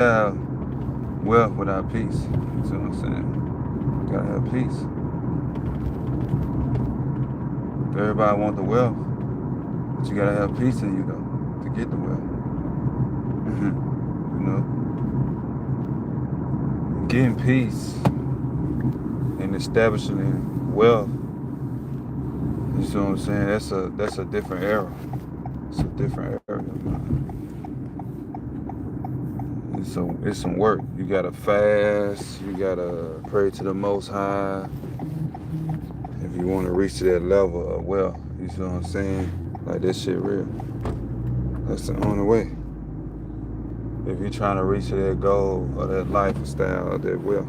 have wealth without peace. You see what I'm saying? You gotta have peace. Everybody want the wealth, but you gotta have peace in you though to get the wealth. You know, getting peace and establishing wealth. You see what I'm saying? That's a different era. It's a different era, man. It's some work. You gotta fast. You gotta pray to the Most High if you want to reach to that level of wealth. You see what I'm saying? Like this shit real. That's the only way. If you're trying to reach to that goal or that lifestyle or that wealth.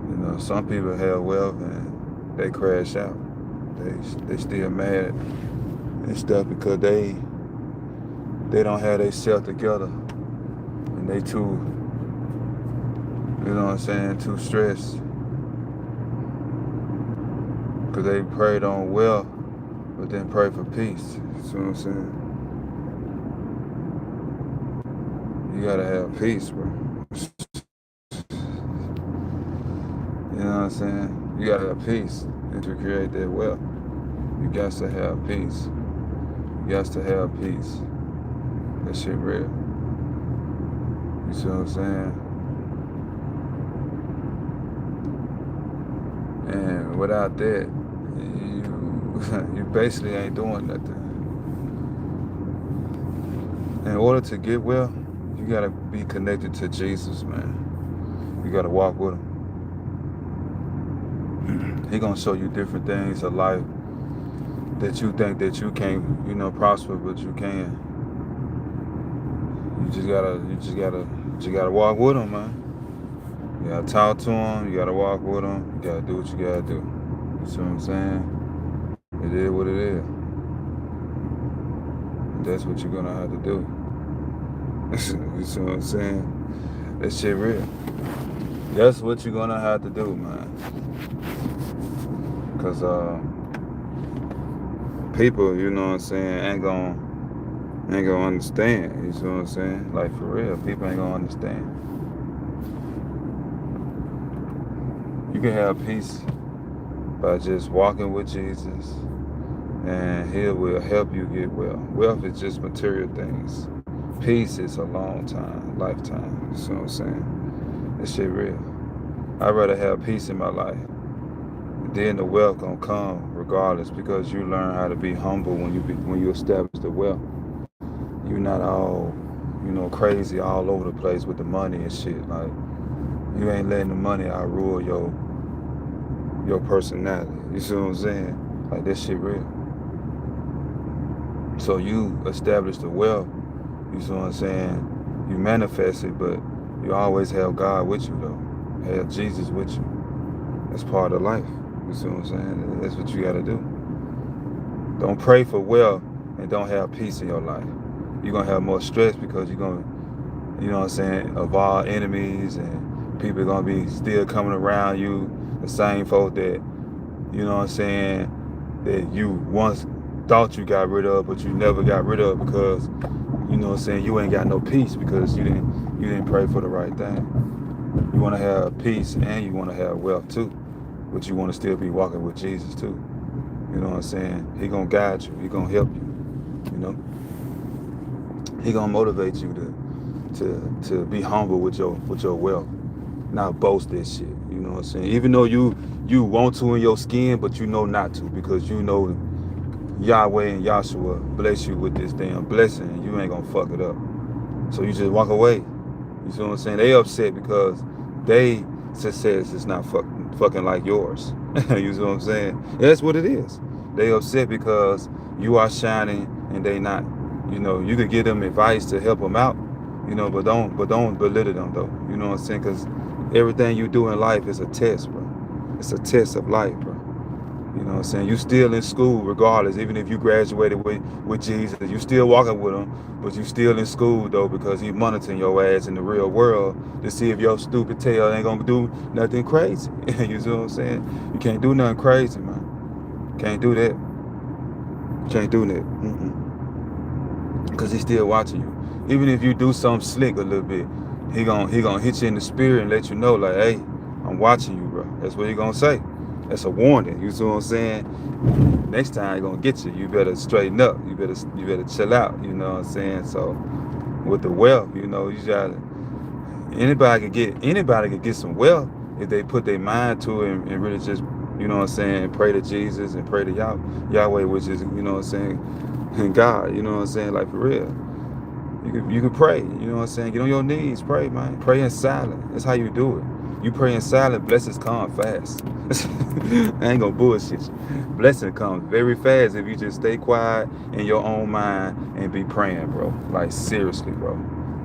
You know, some people have wealth and they crash out. They still mad and stuff because they don't have their self together and they too, you know what I'm saying, too stressed because they prayed on wealth but then pray for peace. You see what I'm saying? You gotta have peace, bro. You know what I'm saying? You gotta have peace and to create that wealth. You got to have peace. You got to have peace. That shit real. You see what I'm saying? And without that, you basically ain't doing nothing. In order to get well, you gotta be connected to Jesus, man. You gotta walk with him. He gonna show you different things of life that you think that you can't, prosper, but you can. You just gotta walk with him, man. You gotta talk to him. You gotta walk with him. You gotta do what you gotta do. You see what I'm saying? It is what it is. And that's what you're gonna have to do. You see what I'm saying? That shit real. That's what you're gonna have to do, man. Cause people, you know what I'm saying, ain't gonna understand. You see what I'm saying? Like for real, people ain't gonna understand. You can have peace by just walking with Jesus, and he will help you get well. Wealth is just material things. Peace is a long time, lifetime. You see what I'm saying? That shit real. I'd rather have peace in my life. Then the wealth gonna come regardless, because you learn how to be humble when you establish the wealth. You're not all, crazy all over the place with the money and shit. Like, you ain't letting the money outrule your personality. You see what I'm saying? Like, that shit real. So you establish the wealth, you see what I'm saying? You manifest it, but you always have God with you though. Have Jesus with you. That's part of life. You see what I'm saying? That's what you gotta do. Don't pray for wealth and don't have peace in your life. You're gonna have more stress because you're gonna, avoid enemies, and people are gonna be still coming around you, the same folk that, that you once thought you got rid of, but you never got rid of because, you ain't got no peace because you didn't pray for the right thing. You wanna have peace and you wanna have wealth too, but you wanna still be walking with Jesus too. You know what I'm saying? He gonna guide you. He gonna help you. He gonna motivate you to be humble with your wealth, not boast that shit. You know what I'm saying? Even though you want to in your skin, but you know not to, because you know Yahweh and Yahshua bless you with this damn blessing, and you ain't gonna fuck it up. So you just walk away. You see what I'm saying? They upset because they success is not fucking like yours. You see what I'm saying? That's what it is. They upset because you are shining and they not. You could give them advice to help them out, but don't belittle them though. You know what I'm saying? Because everything you do in life is a test, bro. It's a test of life, bro. You know what I'm saying? You still in school regardless, even if you graduated with Jesus. You still walking with him, but you still in school though, because he monitoring your ass in the real world to see if your stupid tail ain't gonna do nothing crazy. You see what I'm saying? You can't do nothing crazy, man. Can't do that. Can't do that. because he's still watching you. Even if you do something slick a little bit, he gonna hit you in the spirit and let you know, like, hey, I'm watching you, bro. That's what he gonna say. That's a warning. You see what I'm saying? Next time he gonna get you. You better straighten up. You better chill out. You know what I'm saying? So with the wealth, you know, you gotta anybody can get some wealth if they put their mind to it and really just, you know what I'm saying, pray to Jesus and pray to Yahweh, which is, you know what I'm saying, and God, you know what I'm saying, like for real. You can pray, you know what I'm saying? Get on your knees, pray, man. Pray in silence. That's how you do it. You pray in silence, blessings come fast. I ain't gonna bullshit you. Blessing comes very fast if you just stay quiet in your own mind and be praying, bro. Like seriously, bro.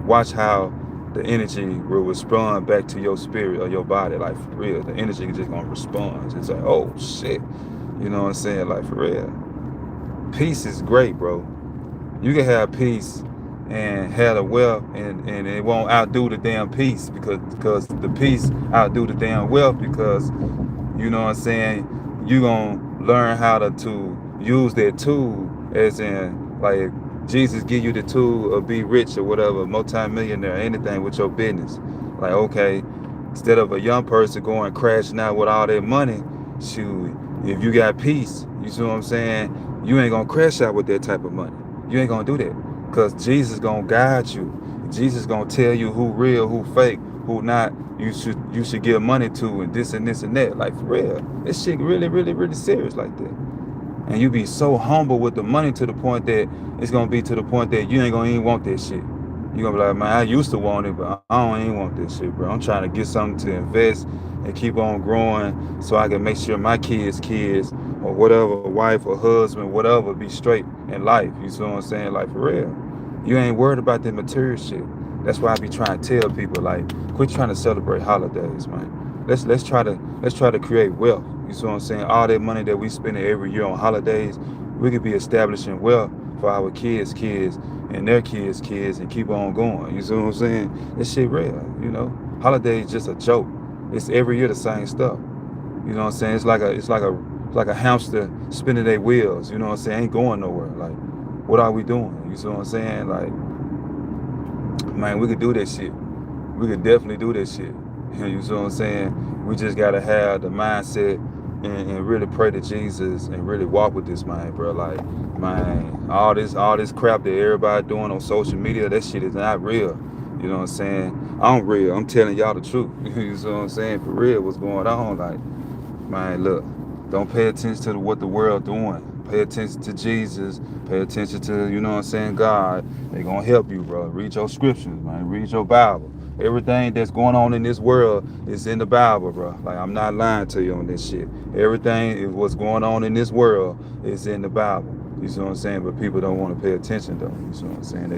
Watch how the energy will respond back to your spirit or your body, like for real. The energy is just gonna respond. It's like, oh shit. You know what I'm saying? Like for real. Peace is great, bro. You can have peace and have the wealth and it won't outdo the damn peace because the peace outdo the damn wealth because, you know what I'm saying, you gonna learn how to use that tool, as in like Jesus give you the tool of be rich or whatever, multi-millionaire, anything with your business. Like, okay, instead of a young person going crashing out with all their money, shoot, if you got peace, you see what I'm saying, you ain't gonna crash out with that type of money. You ain't gonna do that. Because Jesus gonna guide you. Jesus gonna tell you who real, who fake, who not. You should give money to and this and this and that. Like for real. This shit really, really, really serious like that. And you be so humble with the money to the point that it's gonna be to the point that you ain't gonna even want that shit. You gonna be like, man, I used to want it, but I don't even want this shit, bro. I'm trying to get something to invest and keep on growing so I can make sure my kids or whatever, wife or husband, whatever, be straight in life. You see what I'm saying? Like for real. You ain't worried about the material shit. That's why I be trying to tell people, like, quit trying to celebrate holidays, man. Let's try to create wealth. You see what I'm saying? All that money that we spend every year on holidays, we could be establishing wealth for our kids' and their kids' and keep on going. You see what I'm saying? This shit real, you know. Holidays just a joke. It's every year the same stuff. You know what I'm saying? It's like a hamster spinning their wheels. You know what I'm saying? Ain't going nowhere. Like, what are we doing? You see what I'm saying? Like, man, we could do that shit. We could definitely do that shit. You see what I'm saying? We just gotta have the mindset and really pray to Jesus and really walk with this man, bro. Like, man, all this crap that everybody doing on social media, that shit is not real. You know what I'm saying? I'm real. I'm telling y'all the truth. You see what I'm saying? For real, what's going on? Like, man, look, don't pay attention to what the world doing. Pay attention to Jesus. Pay attention to, you know what I'm saying, God. They gonna help you, bro. Read your scriptures, man. Read your Bible. Everything that's going on in this world is in the Bible, bro. Like, I'm not lying to you on this shit. Everything what's going on in this world is in the Bible. You see what I'm saying? But people don't want to pay attention, though. You see what I'm saying?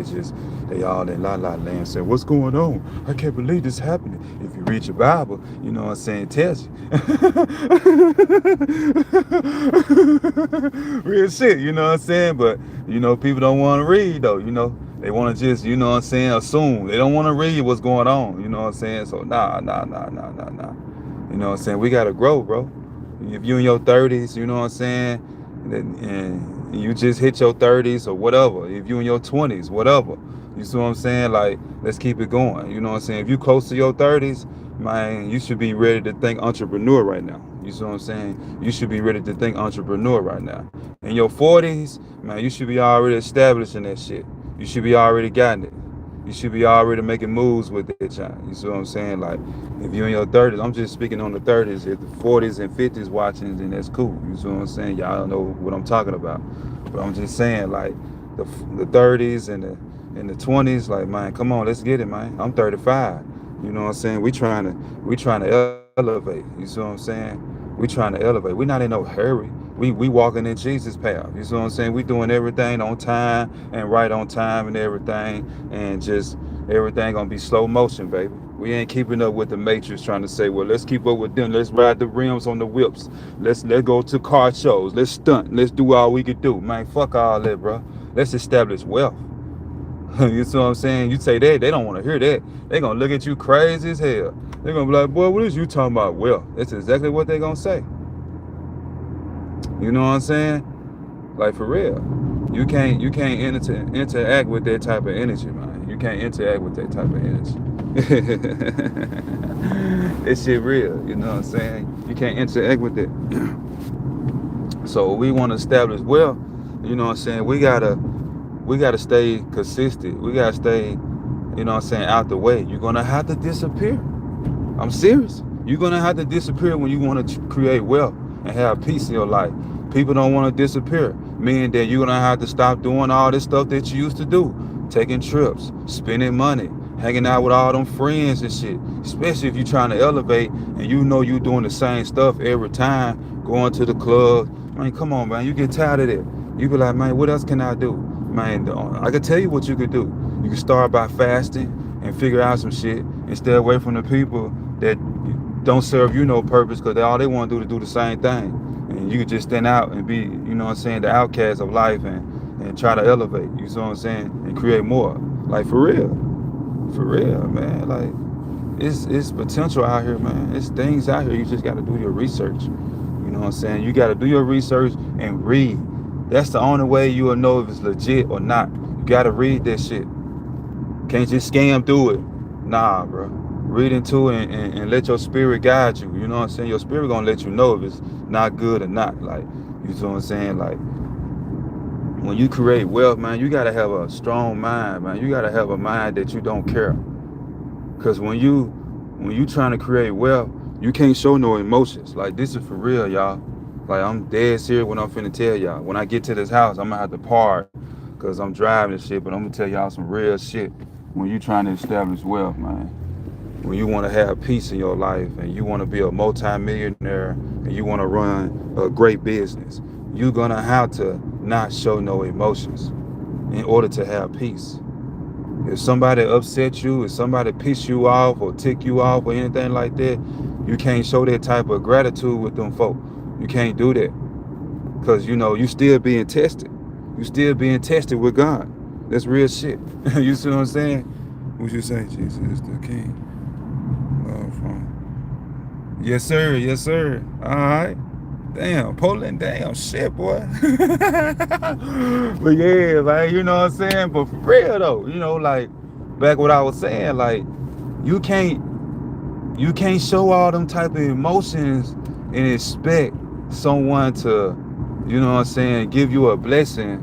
They all in la land saying, what's going on? I can't believe this happening. If you read your Bible, you know what I'm saying, it tells you. Real shit, you know what I'm saying? But, you know, people don't want to read, though, you know. They want to just, you know what I'm saying, assume. They don't want to read what's going on, you know what I'm saying? So, nah. You know what I'm saying? We got to grow, bro. If you in your 30s, you know what I'm saying, and you just hit your 30s or whatever, if you in your 20s, whatever, you see what I'm saying? Like, let's keep it going. You know what I'm saying? If you close to your 30s, man, you should be ready to think entrepreneur right now. You see what I'm saying? You should be ready to think entrepreneur right now. In your 40s, man, you should be already establishing that shit. You should be already gotten it. You should be already making moves with it, child. You see what I'm saying? Like, if you're in your 30s, I'm just speaking on the 30s. If the 40s and 50s watching, then that's cool. You see what I'm saying? Y'all don't know what I'm talking about. But I'm just saying, like, the 30s and the 20s, like, man, come on, let's get it, man. I'm 35. You know what I'm saying? We trying to elevate. You see what I'm saying? We trying to elevate. We're not in no hurry. We walking in Jesus' path. You see what I'm saying? We doing everything on time and right on time and everything, and just everything gonna be slow motion, baby. We ain't keeping up with the Matrix trying to say, well, let's keep up with them. Let's ride the rims on the whips. Let's go to car shows. Let's stunt. Let's do all we could do. Man, fuck all that, bro. Let's establish wealth. You see what I'm saying? You say that, they don't want to hear that. They gonna look at you crazy as hell. They're gonna be like, boy, what is you talking about? Well, that's exactly what they gonna say. You know what I'm saying? Like, for real. You can't interact with that type of energy, man. You can't interact with that type of energy. That shit real, you know what I'm saying? You can't interact with it. So we want to establish well, you know what I'm saying? We gotta stay consistent. We gotta stay, you know what I'm saying, out the way. You're gonna have to disappear. I'm serious. You're gonna have to disappear when you want to create wealth and have peace in your life. People don't want to disappear, meaning that you're gonna have to stop doing all this stuff that you used to do, taking trips, spending money, hanging out with all them friends and shit. Especially if you're trying to elevate and you know you're doing the same stuff every time, going to the club. Man, come on, man. You get tired of that. You be like, man, what else can I do? Man, I can tell you what you could do. You can start by fasting and figure out some shit and stay away from the people that don't serve you no purpose because all they want to do is do the same thing. And you could just stand out and be, you know what I'm saying, the outcast of life and try to elevate, you know what I'm saying, and create more. Like for real, man. Like it's potential out here, man. It's things out here. You just got to do your research. You know what I'm saying? You got to do your research and read. That's the only way you will know if it's legit or not. You got to read that shit. Can't just scam through it. Nah, bro. Read into it and let your spirit guide you. You know what I'm saying? Your spirit gonna let you know if it's not good or not. Like, you know what I'm saying? Like, when you create wealth, man, you gotta have a strong mind, man. You gotta have a mind that you don't care. Cause when you trying to create wealth, you can't show no emotions. Like, this is for real, y'all. Like, I'm dead serious when I'm finna tell y'all. When I get to this house, I'm gonna have to park because I'm driving and shit, but I'm gonna tell y'all some real shit. When you trying to establish wealth, man, when you want to have peace in your life and you want to be a multi-millionaire and you want to run a great business, you're gonna have to not show no emotions in order to have peace. If somebody upset you, if somebody piss you off or tick you off or anything like that, you can't show that type of gratitude with them folk. You can't do that because you know you still being tested. You still being tested with God. That's real shit. You see what I'm saying? What you say, Jesus is the King? Love from. Yes, sir. Yes, sir. All right. Damn, Poland, damn shit, boy. But yeah, like, you know what I'm saying? But for real though, you know, like back what I was saying, like you can't show all them type of emotions and expect someone to, you know what I'm saying, give you a blessing,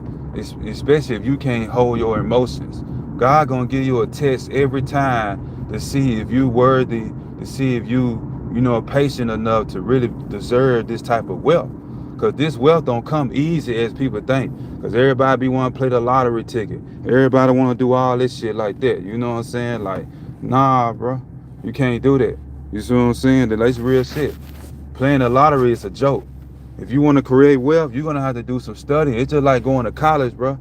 especially if you can't hold your emotions. God gonna give you a test every time to see if you worthy, to see if you know, patient enough to really deserve this type of wealth. Because this wealth don't come easy as people think. Because everybody be want to play the lottery ticket. Everybody want to do all this shit like that. You know what I'm saying? Like, nah, bro. You can't do that. You see what I'm saying? That's real shit. Playing the lottery is a joke. If you want to create wealth, you're going to have to do some studying. It's just like going to college, bro.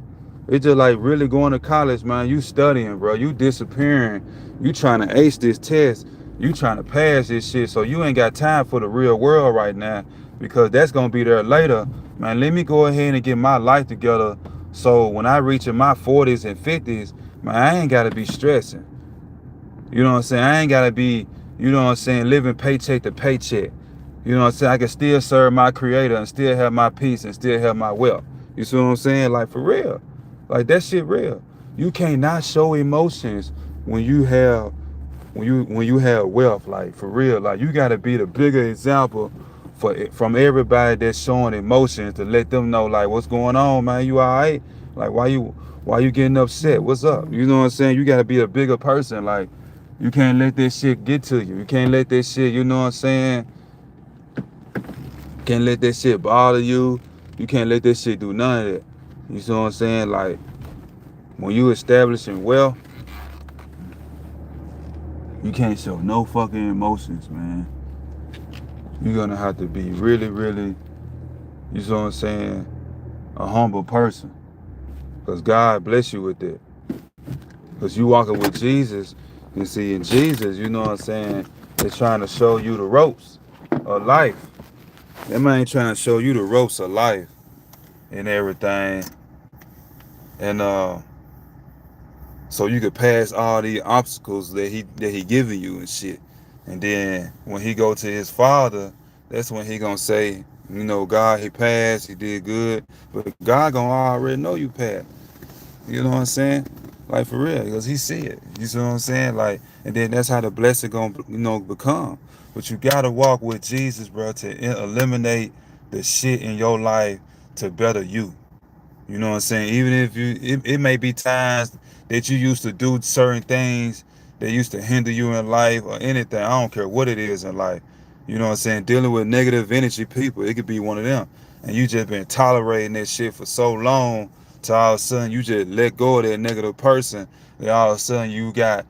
It's just like really going to college, man. You studying, bro. You disappearing. You trying to ace this test. You trying to pass this shit. So you ain't got time for the real world right now because that's going to be there later. Man, let me go ahead and get my life together so when I reach in my 40s and 50s, man, I ain't got to be stressing. You know what I'm saying? I ain't got to be, you know what I'm saying, living paycheck to paycheck. You know what I'm saying? I can still serve my creator and still have my peace and still have my wealth. You see what I'm saying? Like, for real. Like, that shit real. You can't not show emotions when you have wealth. Like, for real. Like, you got to be the bigger example from everybody that's showing emotions to let them know, like, what's going on, man? You all right? Like, why you getting upset? What's up? You know what I'm saying? You got to be a bigger person. Like, you can't let that shit get to you. You can't let that shit, you know what I'm saying? Can't let that shit bother you. You can't let that shit do none of that. You see what I'm saying? Like, when you establishing wealth, you can't show no fucking emotions, man. You're gonna have to be really, really, you see what I'm saying, a humble person. Because God bless you with that. Because you walking with Jesus, and see, in Jesus, you know what I'm saying, they're trying to show you the ropes of life. That man trying to show you the ropes of life and everything. And so you could pass all the obstacles that he giving you and shit. And then when he go to his father, that's when he gonna say, You know, God, he passed, he did good, but God gonna already know you passed. You know what I'm saying? Like for real, because he see it. You see what I'm saying? Like, and then that's how the blessing gonna, become. But you gotta walk with Jesus, bro, to eliminate the shit in your life to better you. You know what I'm saying? Even if it may be times that you used to do certain things that used to hinder you in life or anything. I don't care what it is in life. You know what I'm saying? Dealing with negative energy people, it could be one of them. And you just been tolerating that shit for so long, to all of a sudden you just let go of that negative person, and all of a sudden you got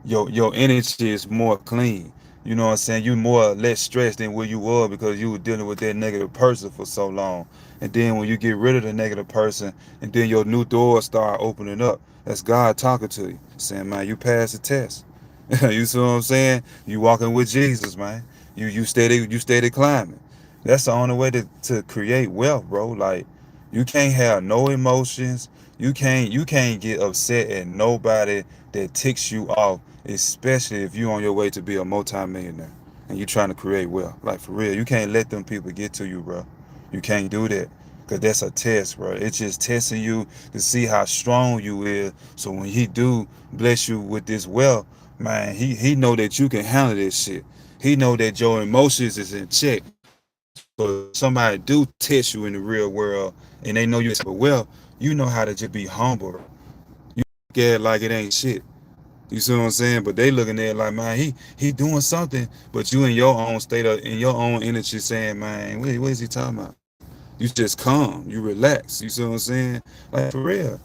your energy is more clean. You know what I'm saying? You more or less stressed than where you were because you were dealing with that negative person for so long. And then when you get rid of the negative person, and then your new doors start opening up, that's God talking to you, saying, man, you passed the test. You see what I'm saying? You walking with Jesus, man. You steady climbing. That's the only way to create wealth, bro. Like you can't have no emotions. You can't get upset at nobody that ticks you off, especially if you on your way to be a multimillionaire and you trying to create wealth. Like for real, you can't let them people get to you, bro. You can't do that. Cause that's a test, bro. It's just testing you to see how strong you is. So when he do bless you with this wealth, man, he know that you can handle this shit. He know that your emotions is in check. So if somebody do test you in the real world and they know you but well, you know how to just be humble. You look at it like it ain't shit. You see what I'm saying? But they looking at it like, man, he doing something, but you in your own state of in your own energy saying, man, what is he talking about? You just calm, you relax. You see what I'm saying? Like for real.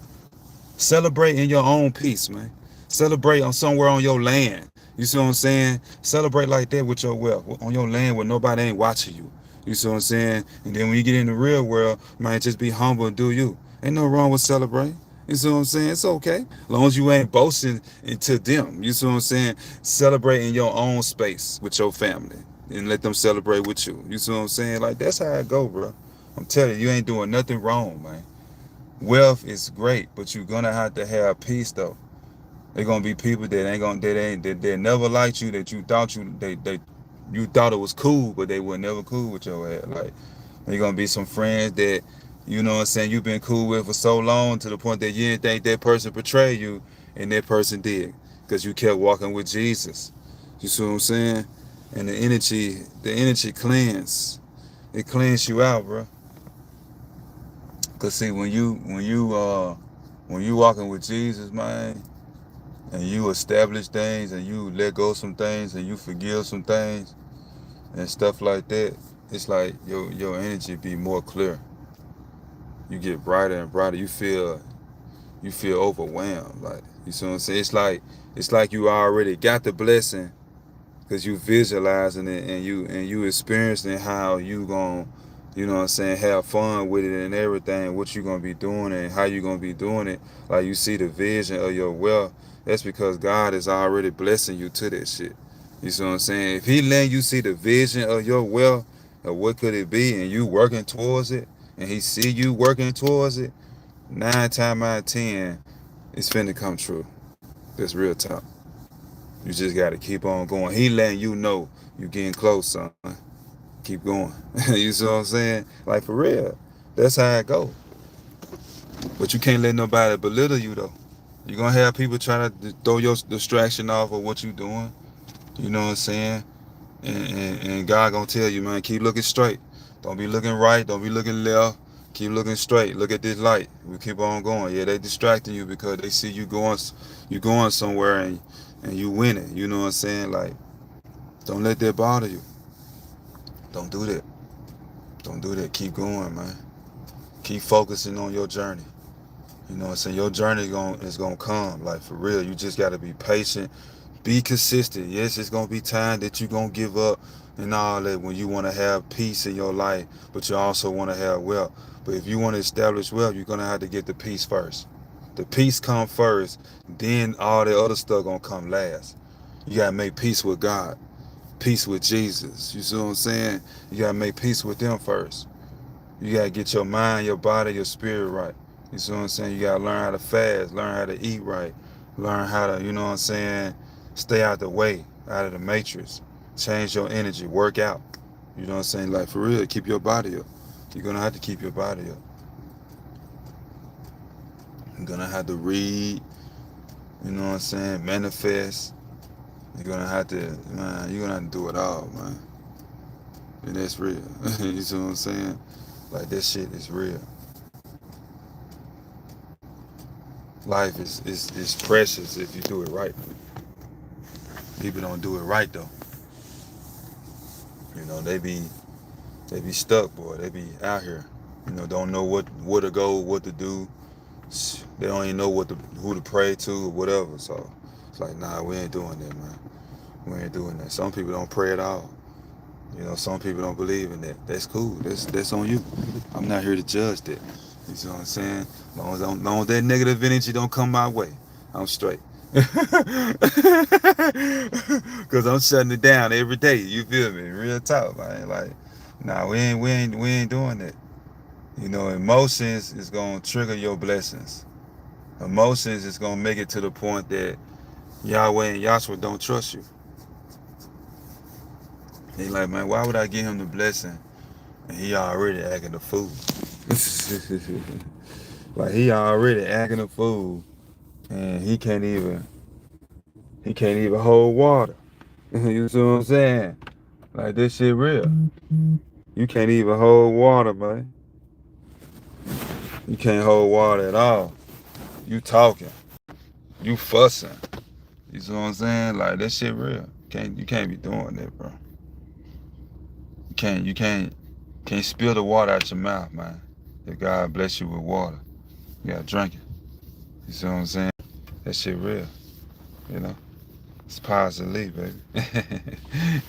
Celebrate in your own peace, man. Celebrate on somewhere on your land. You see what I'm saying? Celebrate like that with your wealth on your land where nobody ain't watching you. You see what I'm saying? And then when you get in the real world, man, just be humble and do you. Ain't no wrong with celebrating. You see what I'm saying? It's okay. As long as you ain't boasting into them. You see what I'm saying? Celebrate in your own space with your family and let them celebrate with you. You see what I'm saying? Like that's how it go, bro. I'm telling you, you ain't doing nothing wrong, man. Wealth is great, but you're gonna have to have peace though. They're gonna be people that ain't gonna that ain't that they never liked you, that you thought you thought it was cool, but they were never cool with your ass. Like there gonna be some friends that you know what I'm saying you've been cool with for so long to the point that you didn't think that person betrayed you, and that person did because you kept walking with Jesus. You see what I'm saying? And the energy cleanse. It cleans you out, bro. Cause see, when you walking with Jesus, man, and you establish things and you let go some things and you forgive some things and stuff like that, it's like your energy be more clear. You get brighter and brighter. You feel overwhelmed. Like you see what I'm saying? It's like you already got the blessing because you visualizing it and you experiencing how you gonna you know what I'm saying have fun with it and everything, what you gonna be doing and how you gonna be doing it. Like you see the vision of your wealth. That's because God is already blessing you to that shit. You see what I'm saying? If he letting you see the vision of your wealth, of what could it be, and you working towards it, and he see you working towards it, 9 times out of 10 it's finna come true. That's real talk. You just gotta keep on going. He letting you know you getting close, son. Keep going. You see what I'm saying? Like for real. That's how it go. But you can't let nobody belittle you though. You're gonna have people trying to throw your distraction off of what you doing. You know what I'm saying? And God gonna tell you, man, keep looking straight. Don't be looking right. Don't be looking left. Keep looking straight. Look at this light. We keep on going. Yeah, they distracting you because they see you going somewhere and you winning. You know what I'm saying? Like, don't let that bother you. Don't do that. Don't do that. Keep going, man. Keep focusing on your journey. You know what I'm saying? Your journey is gonna come. Like for real. You just gotta be patient. Be consistent. Yes, it's gonna be time that you're gonna give up and all that when you wanna have peace in your life, but you also wanna have wealth. But if you wanna establish wealth, you're gonna have to get the peace first. The peace come first, then all the other stuff gonna come last. You gotta make peace with God, peace with Jesus. You see what I'm saying? You gotta make peace with them first. You gotta get your mind, your body, your spirit right. You see what I'm saying? You gotta learn how to fast, learn how to eat right, learn how to, you know what I'm saying, stay out the way, out of the matrix. Change your energy, work out. You know what I'm saying? Like for real, keep your body up. You're gonna have to keep your body up. You're gonna have to read, you know what I'm saying, manifest. You're gonna have to, man, you're gonna have to do it all, man. And that's real. You see what I'm saying? Like that shit is real. Life is precious if you do it right. People don't do it right though. You know, they be stuck, boy. They be out here. You know, don't know where to go, what to do. They don't even know who to pray to or whatever. So it's like, nah, we ain't doing that, man. We ain't doing that. Some people don't pray at all. You know, some people don't believe in that. That's cool. That's on you. I'm not here to judge that. You see what I'm saying? Long as that negative energy don't come my way, I'm straight. Cause I'm shutting it down every day. You feel me? Real talk, man. Like, nah, we ain't doing that. You know, emotions is gonna trigger your blessings. Emotions is gonna make it to the point that Yahweh and Yahshua don't trust you. He like, man, why would I give him the blessing and he already acting a fool? Like he already acting a fool and he can't even hold water. You see what I'm saying? Like this shit real. You can't even hold water, man. You can't hold water at all. You talking. You fussing. You see what I'm saying? Like that shit real. You can't be doing that, bro. You can't spill the water out your mouth, man. If God bless you with water, you gotta drink it. You see what I'm saying? That shit real. You know? It's positive, baby.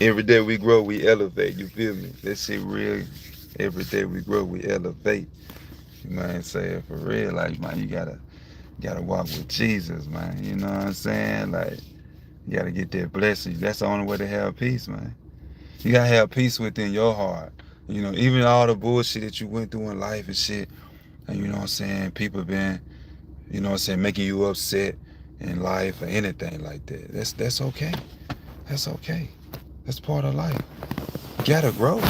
Every day we grow, we elevate. You feel me? That shit real. Every day we grow, we elevate. You know what I'm saying? For real, like, man, you gotta walk with Jesus, man. You know what I'm saying? Like, you gotta get that blessing. That's the only way to have peace, man. You gotta have peace within your heart. You know, even all the bullshit that you went through in life and shit, and you know what I'm saying, people been, you know what I'm saying, making you upset in life or anything like that. That's okay. That's okay. That's part of life. You gotta grow.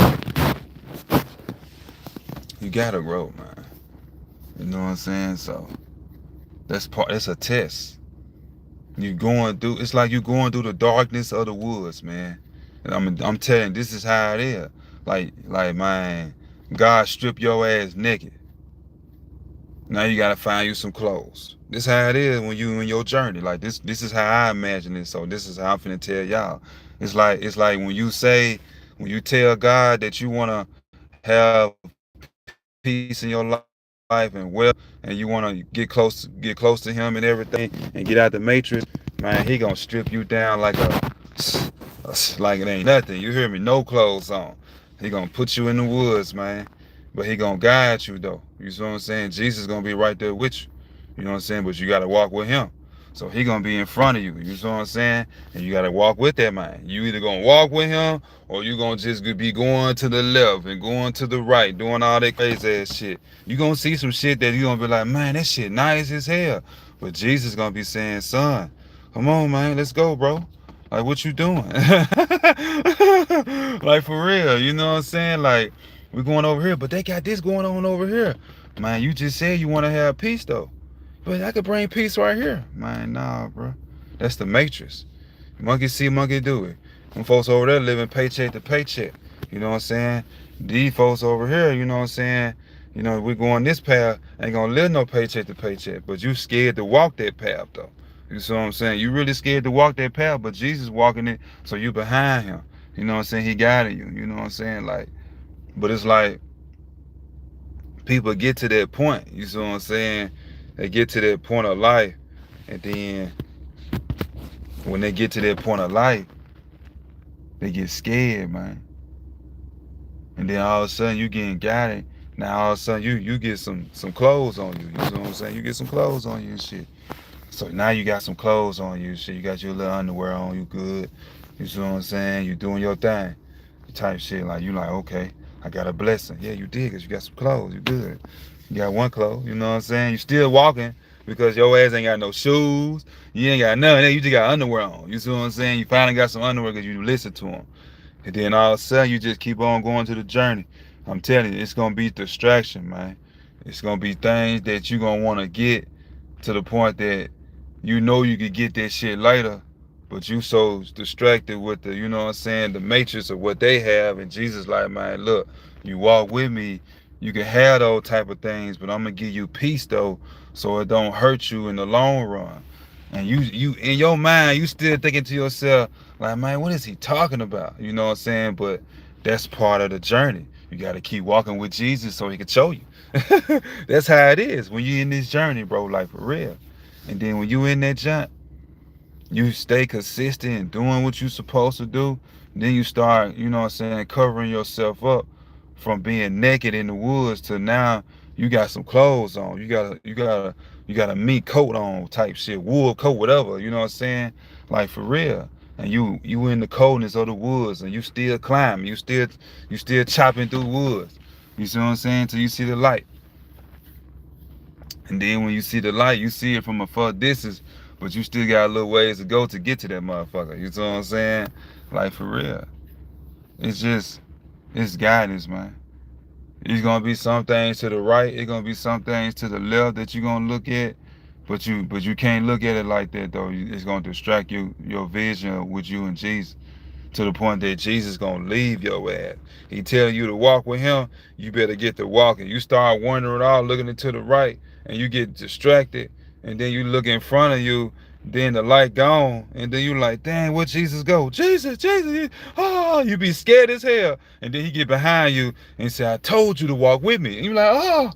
You gotta grow, man. You know what I'm saying? So that's a test. It's like you going through the darkness of the woods, man. And I'm telling you, this is how it is. Like man, God strip your ass naked. Now you gotta find you some clothes. This how it is when you in your journey. Like this is how I imagine it. So this is how I'm finna tell y'all. It's like when you tell God that you wanna have peace in your life and wealth, and you wanna get close to Him and everything, and get out the matrix, man. He gonna strip you down like it ain't nothing. You hear me? No clothes on. He gonna put you in the woods, man. But he gonna guide you though. You see what I'm saying? Jesus gonna be right there with you. You know what I'm saying? But you gotta walk with him. So he gonna be in front of you. You see what I'm saying? And you gotta walk with that man. You either gonna walk with him or you gonna just be going to the left and going to the right, doing all that crazy ass shit. You gonna see some shit that you gonna be like, man, that shit nice as hell. But Jesus gonna be saying, son, come on, man, let's go, bro. Like, what you doing? Like, for real, you know what I'm saying? Like, we're going over here, but they got this going on over here. Man, you just said you want to have peace, though. But I could bring peace right here. Man, nah, bro. That's the matrix. Monkey see, monkey do it. Them folks over there living paycheck to paycheck. You know what I'm saying? These folks over here, you know what I'm saying? You know, we're going this path, ain't gonna live no paycheck to paycheck. But you scared to walk that path, though. You see what I'm saying? You really scared to walk that path, but Jesus walking it, so you behind him. You know what I'm saying? He guiding you. You know what I'm saying? Like, but it's like people get to that point. You see what I'm saying? They get to that point of life, and then when they get to that point of life, they get scared, man. And then all of a sudden you getting guided. Now all of a sudden you get some clothes on you. You see what I'm saying? You get some clothes on you and shit. So now you got some clothes on you, shit. You got your little underwear on, you good. You see what I'm saying? You doing your thing. Type shit. Like, you like, okay, I got a blessing. Yeah, you did, because you got some clothes. You good. You got one clothes, you know what I'm saying? You still walking because your ass ain't got no shoes. You ain't got nothing. You just got underwear on. You see what I'm saying? You finally got some underwear because you listen to them. And then all of a sudden you just keep on going to the journey. I'm telling you, it's gonna be distraction, man. It's gonna be things that you're gonna wanna get to the point that you know you could get that shit later, but you so distracted with the, you know what I'm saying, the matrix of what they have. And Jesus like, man, look, you walk with me, you can have those type of things, but I'm gonna give you peace though, so it don't hurt you in the long run. And you in your mind, you still thinking to yourself, like, man, what is he talking about? You know what I'm saying? But that's part of the journey. You got to keep walking with Jesus so he can show you. That's how it is when you in this journey, bro, like for real. And then when you in that jump, you stay consistent and doing what you supposed to do. Then you start, you know what I'm saying, covering yourself up from being naked in the woods to now you got some clothes on. You got a meat coat on type shit, wool coat, whatever, you know what I'm saying? Like for real. And you in the coldness of the woods and you still climbing, you still chopping through woods. You see what I'm saying? Till you see the light. And then when you see the light, you see it from a far distance, but you still got a little ways to go to get to that motherfucker. You know what I'm saying? Like for real. It's just, it's guidance, man. It's gonna be some things to the right, it's gonna be some things to the left that you're gonna look at, but you can't look at it like that though. It's gonna distract your vision with you and Jesus, to the point that Jesus gonna leave your ass. He tell you to walk with him, you better get to walking. You start wandering all looking into the right and you get distracted, and then you look in front of you, then the light gone, and then you like, dang, where Jesus go? Jesus, oh, you be scared as hell. And then he get behind you and say, I told you to walk with me. And you like, oh,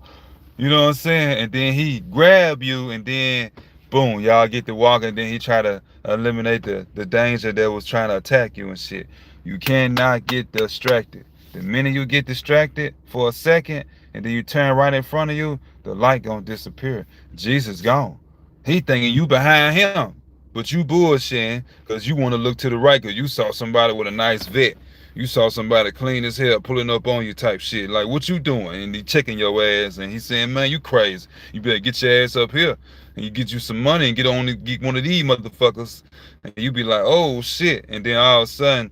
you know what I'm saying? And then he grab you, and then boom, y'all get to walking. Then he try to eliminate the danger that was trying to attack you and shit. You cannot get distracted. The minute you get distracted for a second, and then you turn right in front of you, the light gonna disappear. Jesus gone. He thinking you behind him, but you bullshitting because you want to look to the right because you saw somebody with a nice vet. You saw somebody clean as hell pulling up on you type shit. Like, what you doing? And he checking your ass and he saying, man, you crazy. You better get your ass up here and you get you some money and get one of these motherfuckers. And you be like, oh shit. And then all of a sudden,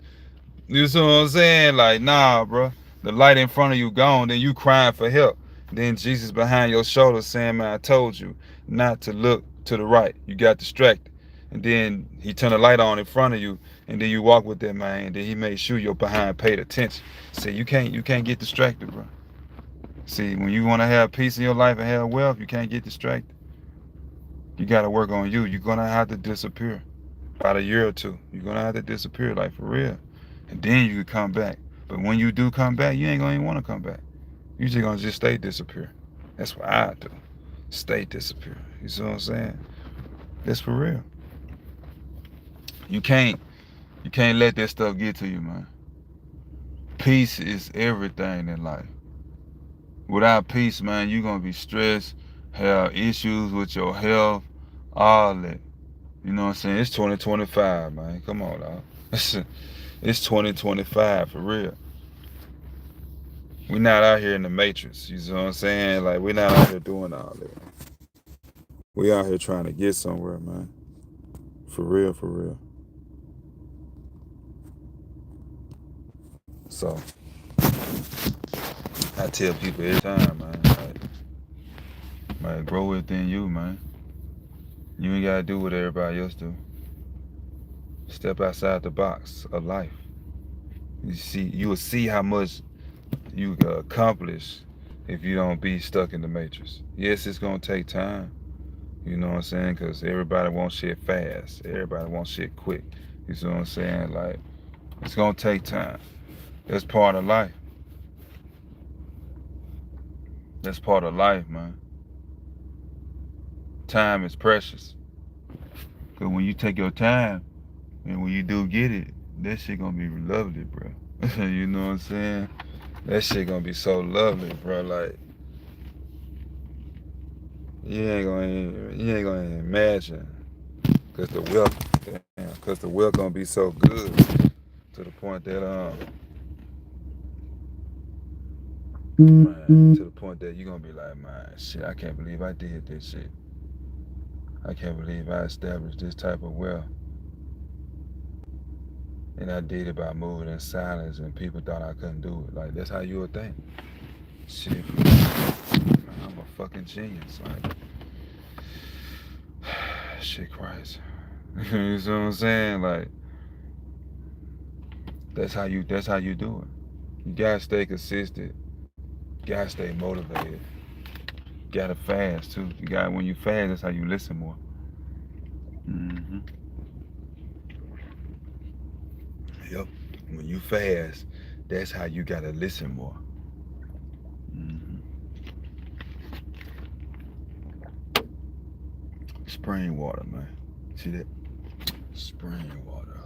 you see what I'm saying? Like, nah, bro. The light in front of you gone, then you crying for help. Then Jesus behind your shoulder saying, man, I told you not to look to the right. You got distracted. And then he turned the light on in front of you, and then you walk with that man, and then he made sure your behind paid attention. See, you can't get distracted, bro. See, when you want to have peace in your life and have wealth, you can't get distracted. You got to work on you. You're going to have to disappear. About a year or two. You're going to have to disappear, like for real. And then you can come back. But when you do come back, you ain't going to even want to come back. You just going to just stay disappear. That's what I do. Stay disappear. You see what I'm saying? That's for real. You can't let that stuff get to you, man. Peace is everything in life. Without peace, man, you're going to be stressed, have issues with your health, all that. You know what I'm saying? It's 2025, man. Come on, dog. It's 2025 for real. We're not out here in the matrix. You know what I'm saying? Like, we're not out here doing all that. We out here trying to get somewhere, man. For real, for real. So, I tell people every time, man, like, grow within you, man. You ain't gotta do what everybody else do. Step outside the box of life. You will see how much you can accomplish if you don't be stuck in the matrix. Yes, it's gonna take time. You know what I'm saying? Because everybody wants shit fast. Everybody wants shit quick. You see what I'm saying? Like, it's gonna take time. That's part of life. That's part of life, man. Time is precious. Because when you take your time, and when you do get it, that shit gonna be lovely, bro. You know what I'm saying? That shit gonna be so lovely, bro. Like, you ain't gonna imagine. Cause the wealth gonna be so good to the point that man, to the point that you gonna be like, man, shit, I can't believe I did this shit. I can't believe I established this type of wealth. And I did it by moving in silence, and people thought I couldn't do it. Like, that's how you would think. Shit, I'm a fucking genius. Like, shit, Christ. You know what I'm saying? Like, that's how you do it. You gotta stay consistent. You gotta stay motivated. You gotta fast too. You got when you fast, that's how you listen more. Hmm. Yep. When you fast, that's how you gotta listen more. Hmm. Spring water, man. See that? Spring water.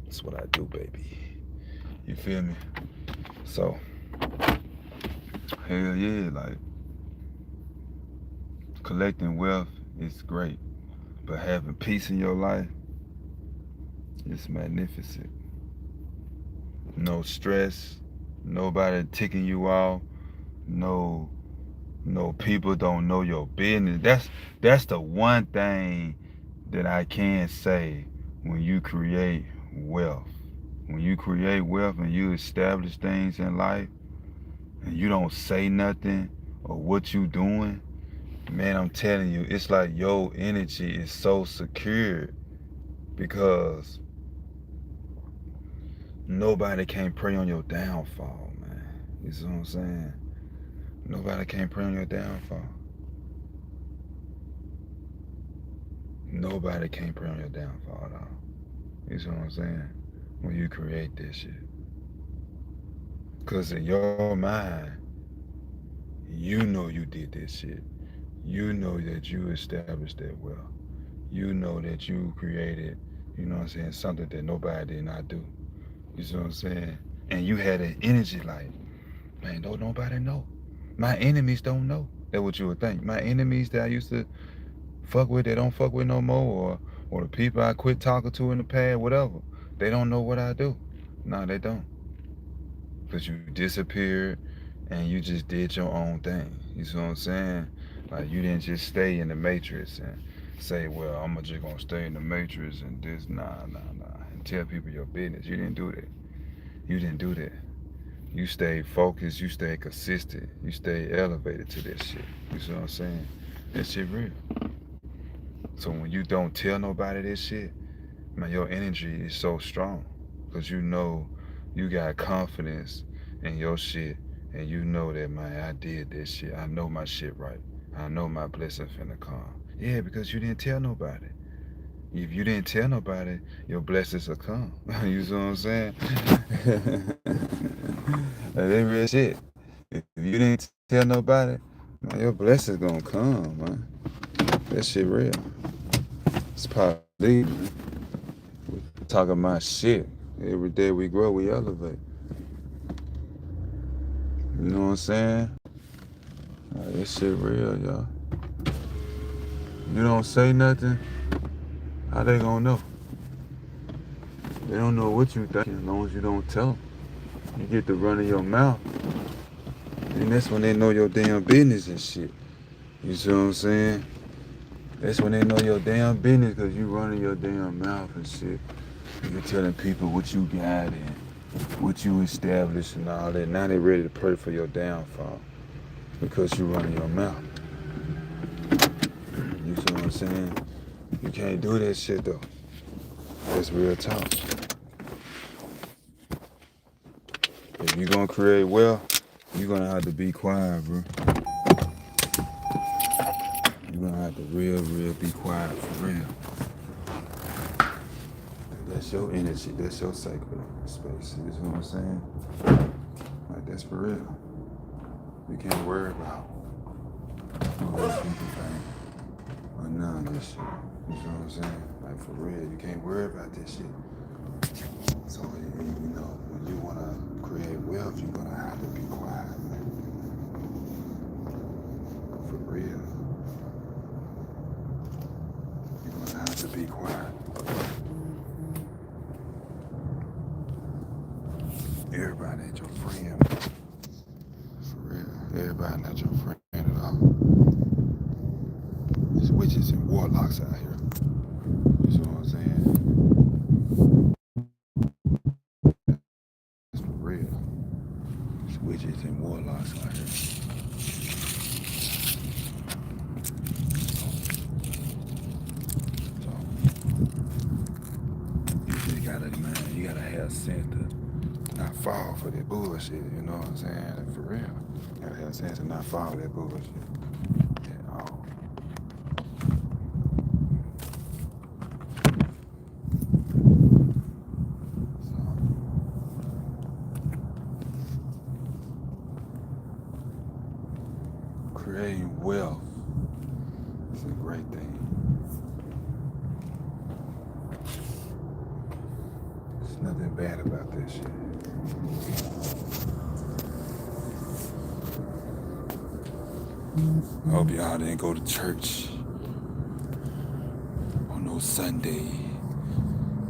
That's what I do, baby. You feel me? So, hell yeah, like collecting wealth is great, but having peace in your life is magnificent. No stress, nobody ticking you off, no no people don't know your business. That's the one thing that I can say when you create wealth. When you create wealth and you establish things in life and you don't say nothing or what you doing, man, I'm telling you, it's like your energy is so secure because nobody can prey on your downfall, man. You see what I'm saying? Nobody can prey on your downfall. Nobody can prey on your downfall at all. You see what I'm saying? When you create this shit. Because in your mind, you know you did this shit. You know that you established that wealth. You know that you created, you know what I'm saying, something that nobody did not do. You see what I'm saying? And you had an energy like, man, don't nobody know. My enemies don't know. That's what you would think. My enemies that I used to fuck with, they don't fuck with no more, or the people I quit talking to in the past, whatever. They don't know what I do. No, they don't. Because you disappeared and you just did your own thing. You see what I'm saying? Like you didn't just stay in the matrix and say, well, I'm just gonna stay in the matrix and this, nah, and tell people your business. You didn't do that. You didn't do that. You stayed focused, you stayed consistent, you stayed elevated to that shit. You see what I'm saying? That shit real. So when you don't tell nobody this shit, man, your energy is so strong. Cause you know you got confidence in your shit and you know that, man, I did this shit. I know my shit right. I know my blessing finna come. Yeah, because you didn't tell nobody. If you didn't tell nobody, your blessings will come. You see what I'm saying? That real shit. If you didn't tell nobody, man, your blessings gonna come, man. That shit real. It's part of it, man. Talking about shit. Every day we grow, we elevate. You know what I'm saying? Like, this shit real, y'all. You don't say nothing, how they gonna know? They don't know what you think as long as you don't tell them. You get to running your mouth, and that's when they know your damn business and shit. You see what I'm saying? That's when they know your damn business because you running your damn mouth and shit. You telling people what you got and what you established and all that. Now they ready to pray for your downfall because you running your mouth. You see what I'm saying? You can't do that shit though. That's real talk. If you gonna create wealth, you're gonna have to be quiet, bro. You're gonna have to real be quiet for real. That's your energy, that's your sacred space. You see what I'm saying? Like that's for real. You can't worry about what other people think or none of this shit. You see what I'm saying? Like for real, you can't worry about this shit. So you know, when you wanna create wealth, you're gonna have to be quiet, man. For real. You're gonna have to be quiet. Everybody ain't your friend. For real. Everybody not your friend at all. There's witches and warlocks out here. You see what I'm saying? you gotta have sense to not fall for that bullshit, you know what I'm saying? For real. You gotta have sense to not fall for that bullshit at all. So, creating wealth is a great thing. There's nothing bad about this shit. I hope y'all didn't go to church on no Sunday.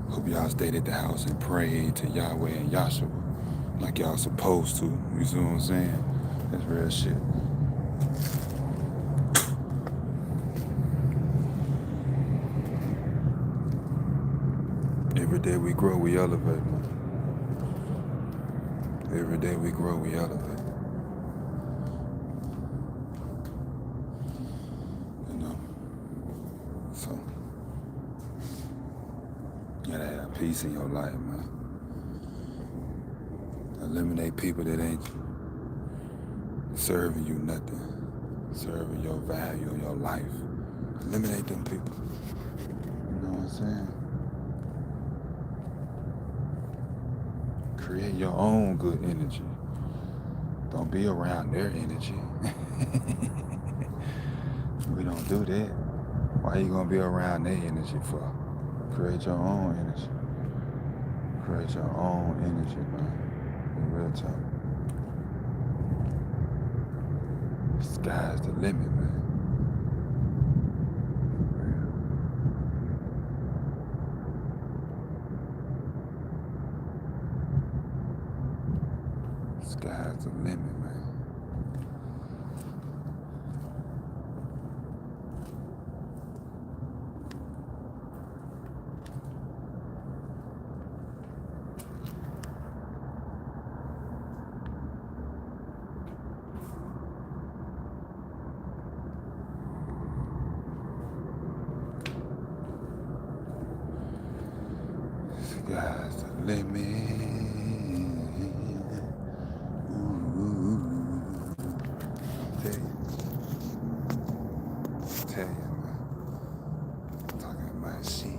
Hope y'all stayed at the house and prayed to Yahweh and Yahshua like y'all supposed to. You see what I'm saying? That's real shit. Every day we grow, we elevate, man. Every day we grow, we elevate. You know? So, you gotta have peace in your life, man. Eliminate people that ain't serving you nothing, serving your value in your life. Eliminate them people. You know what I'm saying? Create your own good energy. Don't be around their energy. We don't do that. Why you gonna be around their energy for? Create your own energy. Create your own energy, man. In real time. Sky's the limit, man. Sky's the limit, man. Sky's the limit. Tell you, man. Talking about shit.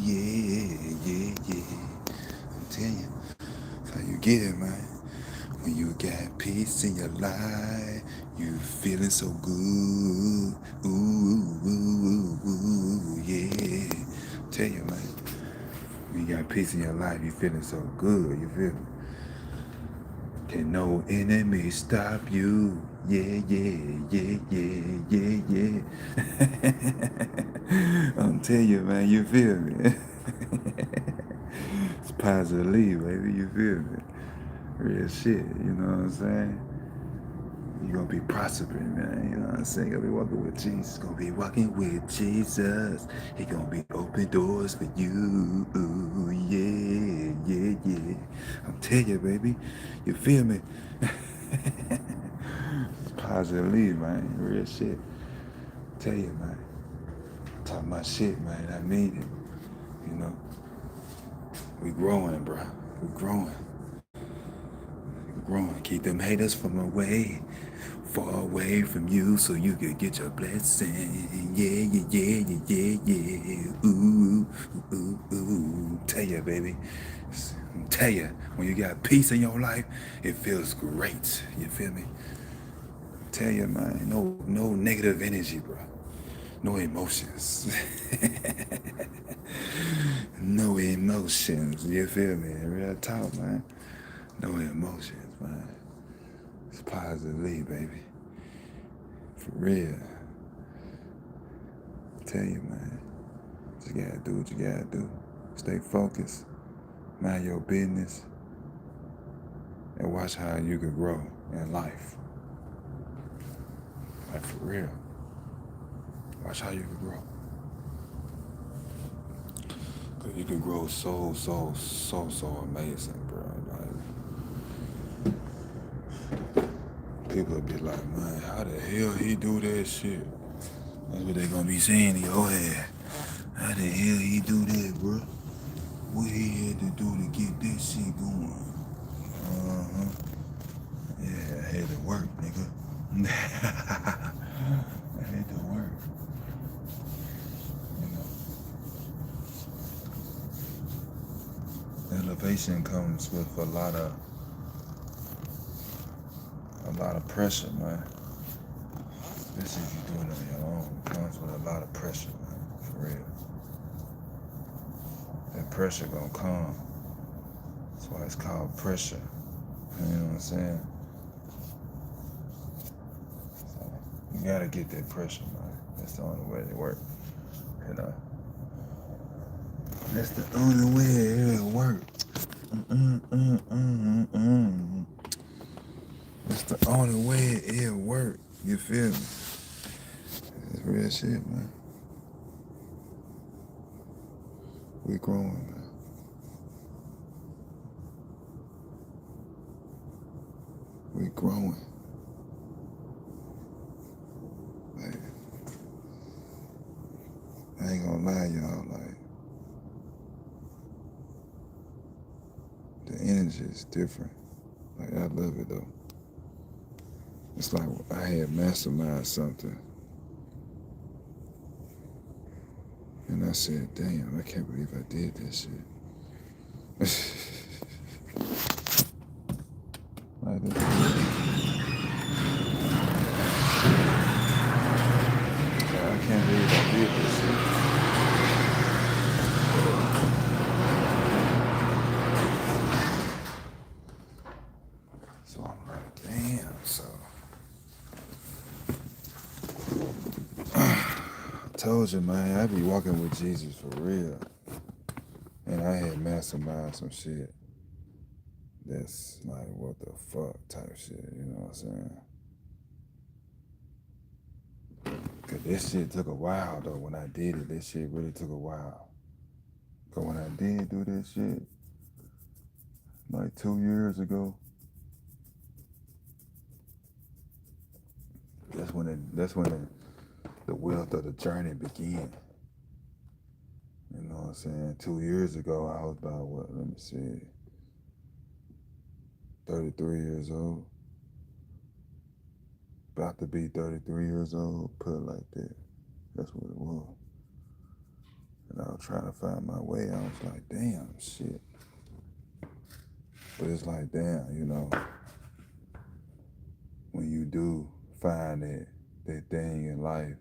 Yeah. I'm telling you, that's how you get it, man. When you got peace in your life, you feeling so good. Yeah. I'm telling you, man. When you got peace in your life, you feeling so good. You feel me? Can no enemy stop you? Yeah. I'm telling you, man, you feel me? It's positively, baby, you feel me? Real shit, you know what I'm saying? You're gonna be prospering, man, you know what I'm saying? You're gonna be walking with Jesus, gonna be walking with Jesus. He gonna be open doors for you, yeah. I'm telling you, baby, you feel me? It's positively, man, real shit. Tell you, man, talking my shit, man, I mean it, you know? We growing, bro, we growing. Growing, keep them haters from away, far away from you, so you could get your blessing. Yeah. Ooh. Tell ya, baby. Tell ya, when you got peace in your life, it feels great. You feel me? Tell ya, man. No negative energy, bro. No emotions. No emotions. You feel me? Real talk, man. No emotions, man. It's positively, baby. For real. Tell you, man. Just gotta do what you gotta do. Stay focused. Mind your business. And watch how you can grow in life. Like, for real. Watch how you can grow. Cause you can grow so amazing, bro. Like, people will be like, man, how the hell he do that shit? That's what they gonna be saying in your head. How the hell he do that, bro? What he had to do to get this shit going? Uh-huh. Yeah, I had to work, nigga. I had to work. You know. Elevation comes with a lot of pressure, man. Especially if you're doing it on your own. It comes with a lot of pressure, man. For real. That pressure gonna come. That's why it's called pressure. You know what I'm saying? So you gotta get that pressure, man. That's the only way it works. You know? That's the only way it'll work. That's the only way it'll work. You feel me? It's real shit, man. We growing, man. We growing. Like, I ain't gonna lie, y'all. Like, the energy is different. Like, I love it though. It's like I had masterminded something. And I said, damn, I can't believe I did this shit. Like that. I can't believe I did this shit. So I'm like, damn, so. I told you, man, I be walking with Jesus for real. And I had masterminded some shit that's like, what the fuck type shit, you know what I'm saying? Cause this shit took a while though. When I did it, this shit really took a while. Cause when I did do this shit, like 2 years ago, that's when the wealth of the journey began. You know what I'm saying? 2 years ago, I was about, what, let me see, 33 years old. About to be 33 years old, put it like that. That's what it was. And I was trying to find my way. I was like, damn, shit. But it's like, damn, you know, when you do find that thing in life,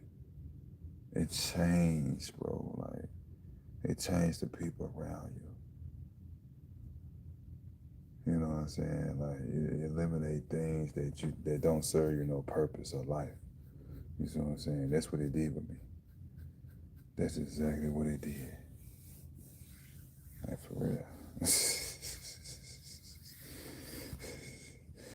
it changed, bro. Like, it changed the people around you. You know what I'm saying? Like, it eliminate things that don't serve you no purpose or life. You see what I'm saying? That's what it did with me. That's exactly what it did. Like, for real.